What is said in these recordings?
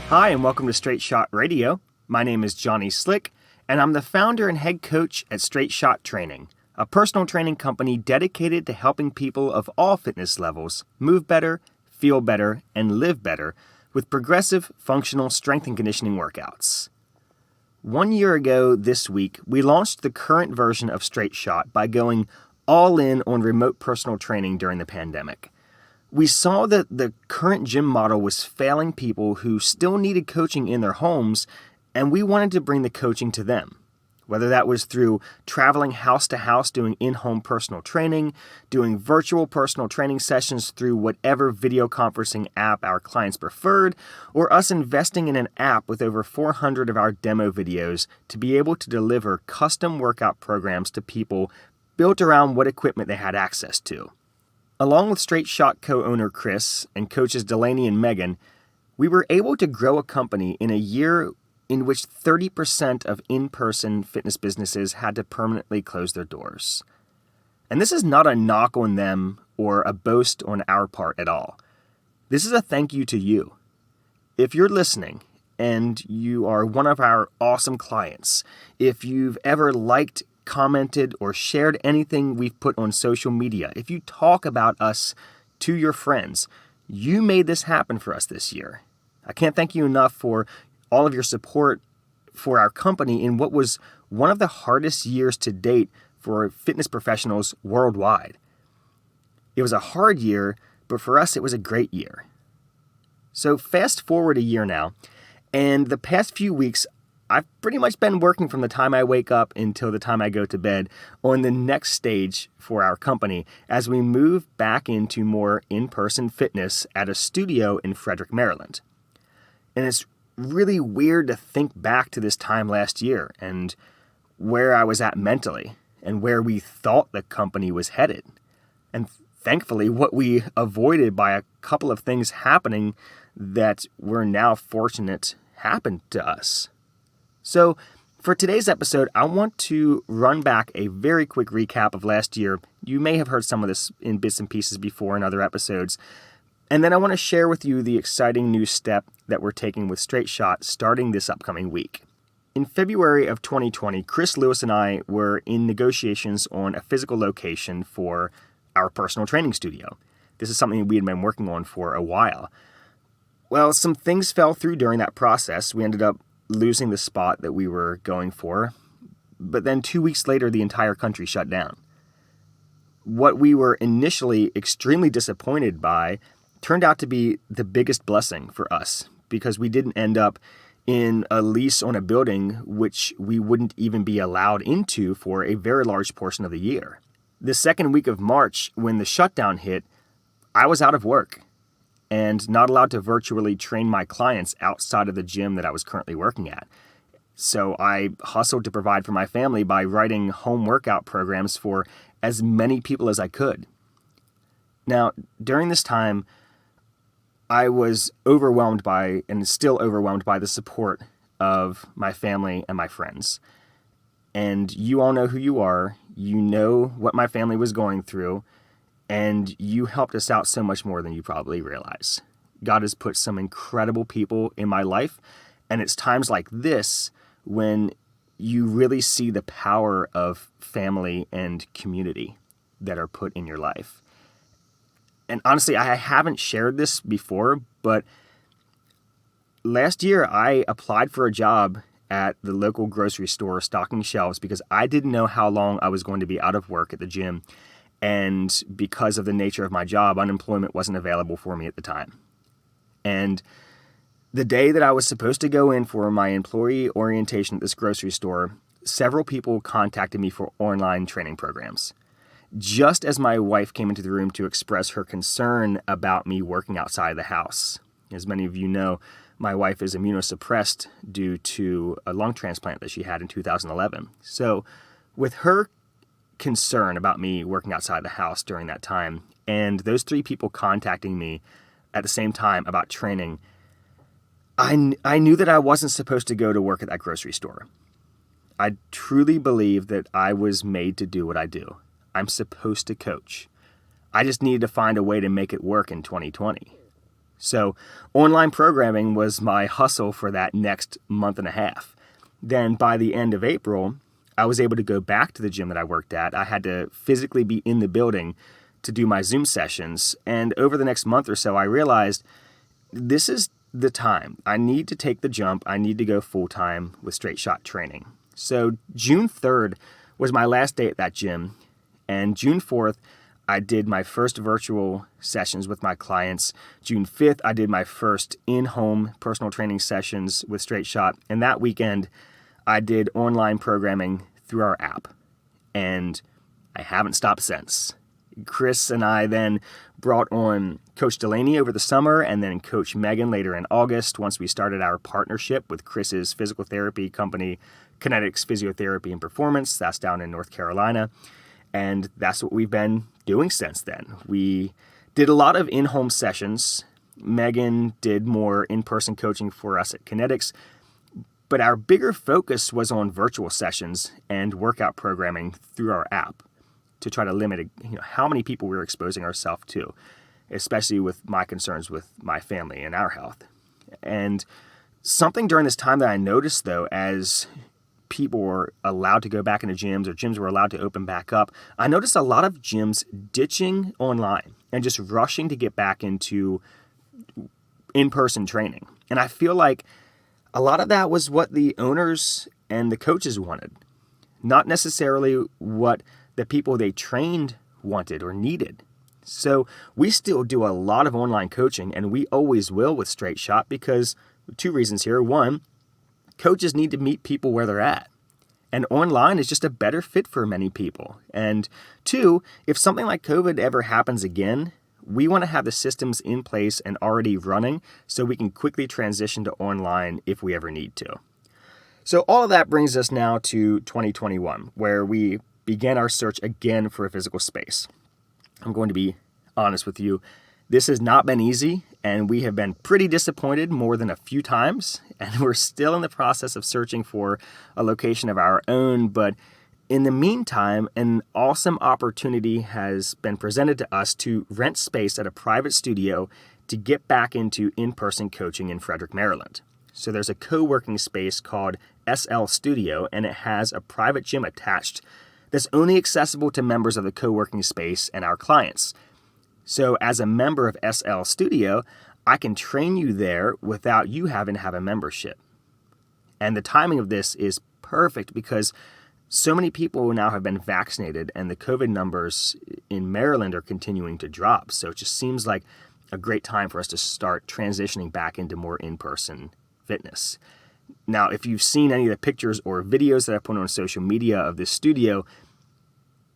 Hi, and welcome to Straight Shot Radio. My name is Johnny Slick, and I'm the founder and head coach at Straight Shot Training, a personal training company dedicated to helping people of all fitness levels move better, feel better, and live better with progressive, functional strength and conditioning workouts. 1 year ago this week, we launched the current version of Straight Shot by going all in on remote personal training during the pandemic. We saw that the current gym model was failing people who still needed coaching in their homes, and we wanted to bring the coaching to them. Whether that was through traveling house to house doing in-home personal training, doing virtual personal training sessions through whatever video conferencing app our clients preferred, or us investing in an app with over 400 of our demo videos to be able to deliver custom workout programs to people built around what equipment they had access to. Along with Straight Shot co-owner Chris and coaches Delaney and Megan, we were able to grow a company in a year in which 30% of in-person fitness businesses had to permanently close their doors. And this is not a knock on them or a boast on our part at all. This is a thank you to you. If you're listening and you are one of our awesome clients, if you've ever liked, commented, or shared anything we've put on social media, if you talk about us to your friends, you made this happen for us this year. I can't thank you enough for all of your support for our company in what was one of the hardest years to date for fitness professionals worldwide. It was a hard year, but for us it was a great year. So fast forward a year now, and the past few weeks I've pretty much been working from the time I wake up until the time I go to bed on the next stage for our company as we move back into more in-person fitness at a studio in Frederick, Maryland. And it's really weird to think back to this time last year and where I was at mentally and where we thought the company was headed. And thankfully, what we avoided by a couple of things happening that we're now fortunate happened to us. So for today's episode, I want to run back a very quick recap of last year. You may have heard some of this in bits and pieces before in other episodes. And then I want to share with you the exciting new step that we're taking with Straight Shot starting this upcoming week. In February of 2020, Chris Lewis and I were in negotiations on a physical location for our personal training studio. This is something we had been working on for a while. Well, some things fell through during that process. We ended up losing the spot that we were going for, but then 2 weeks later, the entire country shut down. What we were initially extremely disappointed by turned out to be the biggest blessing for us because we didn't end up in a lease on a building which we wouldn't even be allowed into for a very large portion of the year. The second week of March, when the shutdown hit, I was out of work and not allowed to virtually train my clients outside of the gym that I was currently working at. So I hustled to provide for my family by writing home workout programs for as many people as I could. Now, during this time, I was overwhelmed by, and still overwhelmed by, the support of my family and my friends. And you all know who you are. You know what my family was going through. And you helped us out so much more than you probably realize. God has put some incredible people in my life, and it's times like this when you really see the power of family and community that are put in your life. And honestly, I haven't shared this before, but last year I applied for a job at the local grocery store stocking shelves because I didn't know how long I was going to be out of work at the gym. And because of the nature of my job, unemployment wasn't available for me at the time. And the day that I was supposed to go in for my employee orientation at this grocery store, several people contacted me for online training programs. Just as my wife came into the room to express her concern about me working outside of the house. As many of you know, my wife is immunosuppressed due to a lung transplant that she had in 2011. So with her concern about me working outside the house during that time, and those three people contacting me at the same time about training, I knew that I wasn't supposed to go to work at that grocery store. I truly believe that I was made to do what I do. I'm supposed to coach. I just needed to find a way to make it work in 2020. So online programming was my hustle for that next month and a half. Then by the end of April, I was able to go back to the gym that I worked at. I had to physically be in the building to do my Zoom sessions. And over the next month or so, I realized this is the time. I need to take the jump. I need to go full-time with Straight Shot Training. So June 3rd was my last day at that gym. And June 4th, I did my first virtual sessions with my clients. June 5th, I did my first in-home personal training sessions with Straight Shot. And that weekend, I did online programming through our app. And I haven't stopped since. Chris and I then brought on Coach Delaney over the summer and then Coach Megan later in August once we started our partnership with Chris's physical therapy company, Kinetics Physiotherapy and Performance. That's down in North Carolina. And that's what we've been doing since then. We did a lot of in-home sessions. Megan did more in-person coaching for us at Kinetics. But our bigger focus was on virtual sessions and workout programming through our app to try to limit how many people we were exposing ourselves to, especially with my concerns with my family and our health. And something during this time that I noticed, though, as people were allowed to go back into gyms or gyms were allowed to open back up, I noticed a lot of gyms ditching online and just rushing to get back into in-person training. And I feel like a lot of that was what the owners and the coaches wanted, not necessarily what the people they trained wanted or needed. So we still do a lot of online coaching, and we always will with Straight Shot because two reasons here. One, coaches need to meet people where they're at. And online is just a better fit for many people. And two, if something like COVID ever happens again, we want to have the systems in place and already running so we can quickly transition to online if we ever need to. So all of that brings us now to 2021, where we began our search again for a physical space. I'm going to be honest with you. This has not been easy, and we have been pretty disappointed more than a few times, and we're still in the process of searching for a location of our own. But in the meantime, an awesome opportunity has been presented to us to rent space at a private studio to get back into in-person coaching in Frederick, Maryland. So there's a co-working space called SL Studio, and it has a private gym attached that's only accessible to members of the co-working space and our clients. So as a member of SL Studio, I can train you there without you having to have a membership. And the timing of this is perfect because so many people now have been vaccinated and the COVID numbers in Maryland are continuing to drop. So it just seems like a great time for us to start transitioning back into more in-person fitness. Now, if you've seen any of the pictures or videos that I put on social media of this studio,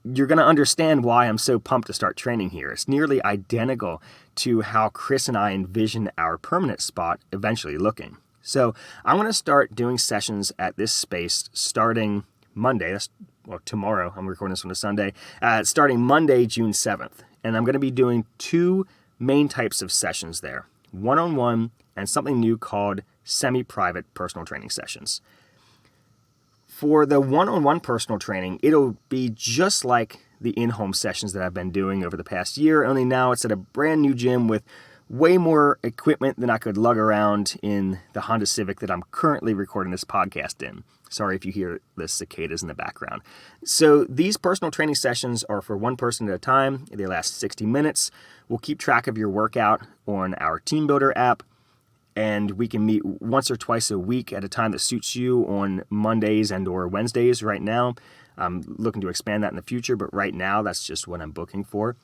you're going to understand why I'm so pumped to start training here. It's nearly identical to how Chris and I envision our permanent spot eventually looking. So I'm going to start doing sessions at this space starting Monday. Tomorrow. I'm recording this on a Sunday. Starting Monday, June 7th. And I'm going to be doing two main types of sessions there. One-on-one and something new called semi-private personal training sessions. For the one-on-one personal training, it'll be just like the in-home sessions that I've been doing over the past year, only now it's at a brand new gym with way more equipment than I could lug around in the Honda Civic that I'm currently recording this podcast in. Sorry if you hear the cicadas in the background. So these personal training sessions are for one person at a time. They last 60 minutes. We'll keep track of your workout on our Team Builder app. And we can meet once or twice a week at a time that suits you on Mondays and or Wednesdays right now. I'm looking to expand that in the future, but right now that's just what I'm booking for.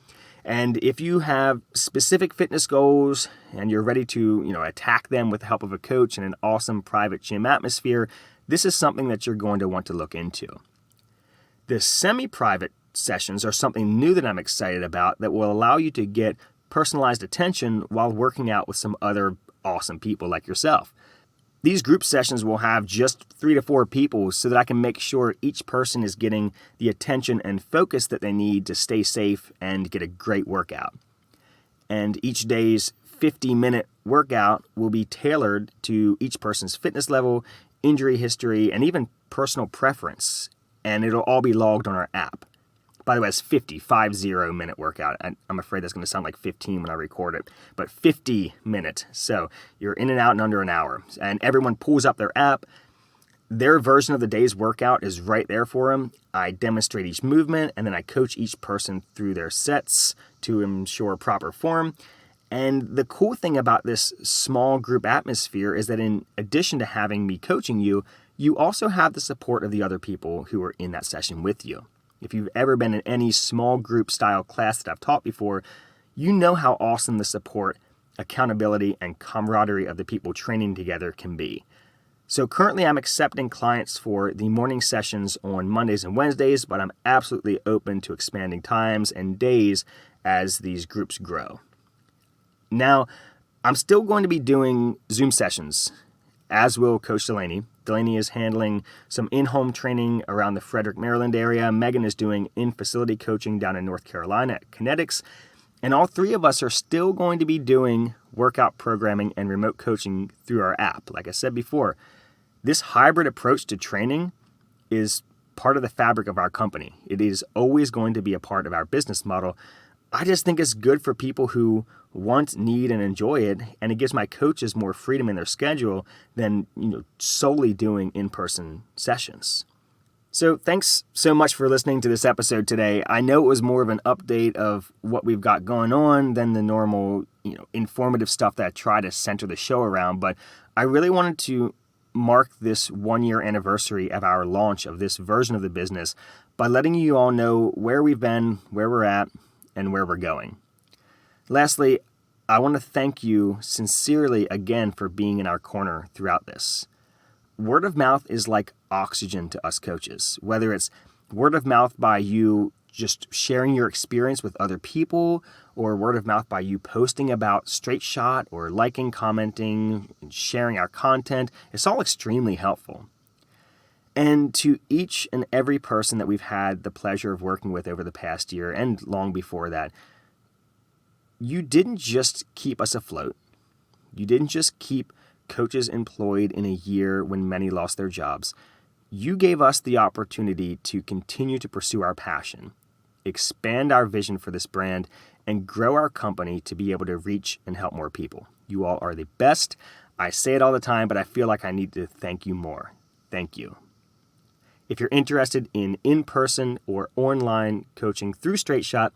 And if you have specific fitness goals and you're ready to, attack them with the help of a coach and an awesome private gym atmosphere, this is something that you're going to want to look into. The semi-private sessions are something new that I'm excited about that will allow you to get personalized attention while working out with some other awesome people like yourself. These group sessions will have just 3 to 4 people so that I can make sure each person is getting the attention and focus that they need to stay safe and get a great workout. And each day's 50-minute workout will be tailored to each person's fitness level, injury history, and even personal preference. And it'll all be logged on our app. By the way, it's 50 minute workout. I'm afraid that's going to sound like 15 when I record it, but 50 minute. So you're in and out in under an hour. And everyone pulls up their app. Their version of the day's workout is right there for them. I demonstrate each movement, and then I coach each person through their sets to ensure proper form. And the cool thing about this small group atmosphere is that in addition to having me coaching you, you also have the support of the other people who are in that session with you. If you've ever been in any small group style class that I've taught before, you know how awesome the support, accountability, and camaraderie of the people training together can be. So currently I'm accepting clients for the morning sessions on Mondays and Wednesdays, but I'm absolutely open to expanding times and days as these groups grow. Now, I'm still going to be doing Zoom sessions, as will Coach Delaney. Delaney is handling some in-home training around the Frederick, Maryland area. Megan is doing in-facility coaching down in North Carolina at Kinetics. And all three of us are still going to be doing workout programming and remote coaching through our app. Like I said before, this hybrid approach to training is part of the fabric of our company. It is always going to be a part of our business model. I just think it's good for people who want, need, and enjoy it, and it gives my coaches more freedom in their schedule than solely doing in-person sessions. So thanks so much for listening to this episode today. I know it was more of an update of what we've got going on than the normal, informative stuff that I try to center the show around, but I really wanted to mark this 1-year anniversary of our launch of this version of the business by letting you all know where we've been, where we're at, and where we're going. Lastly, I want to thank you sincerely again for being in our corner throughout this. Word of mouth is like oxygen to us coaches, whether it's word of mouth by you just sharing your experience with other people, or word of mouth by you posting about Straight Shot, or liking, commenting, and sharing our content. It's all extremely helpful. And to each and every person that we've had the pleasure of working with over the past year and long before that, you didn't just keep us afloat. You didn't just keep coaches employed in a year when many lost their jobs. You gave us the opportunity to continue to pursue our passion, expand our vision for this brand, and grow our company to be able to reach and help more people. You all are the best. I say it all the time, but I feel like I need to thank you more. Thank you. If you're interested in in-person or online coaching through Straight Shot,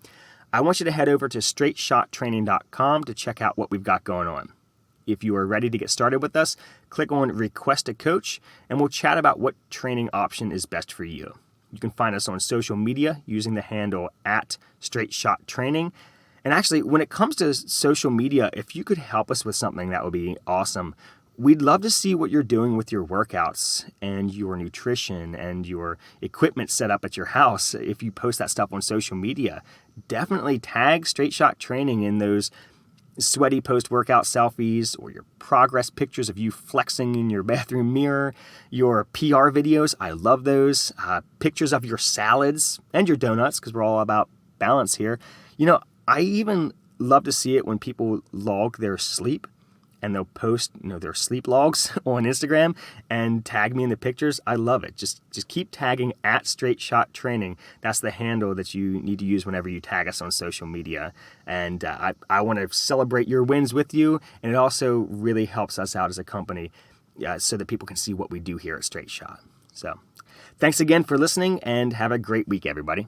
I want you to head over to straightshottraining.com to check out what we've got going on. If you are ready to get started with us, click on Request a Coach, and we'll chat about what training option is best for you. You can find us on social media using the handle @StraightShotTraining. And actually, when it comes to social media, if you could help us with something, that would be awesome. We'd love to see what you're doing with your workouts and your nutrition and your equipment set up at your house. If you post that stuff on social media, definitely tag Straight Shot Training in those sweaty post-workout selfies, or your progress pictures of you flexing in your bathroom mirror, your PR videos. I love those. Pictures of your salads and your donuts, because we're all about balance here. I even love to see it when people log their sleep, and they'll post, their sleep logs on Instagram and tag me in the pictures. I love it. Just keep tagging @StraightShotTraining. That's the handle that you need to use whenever you tag us on social media. And I want to celebrate your wins with you, and it also really helps us out as a company so that people can see what we do here at Straight Shot. So thanks again for listening, and have a great week, everybody.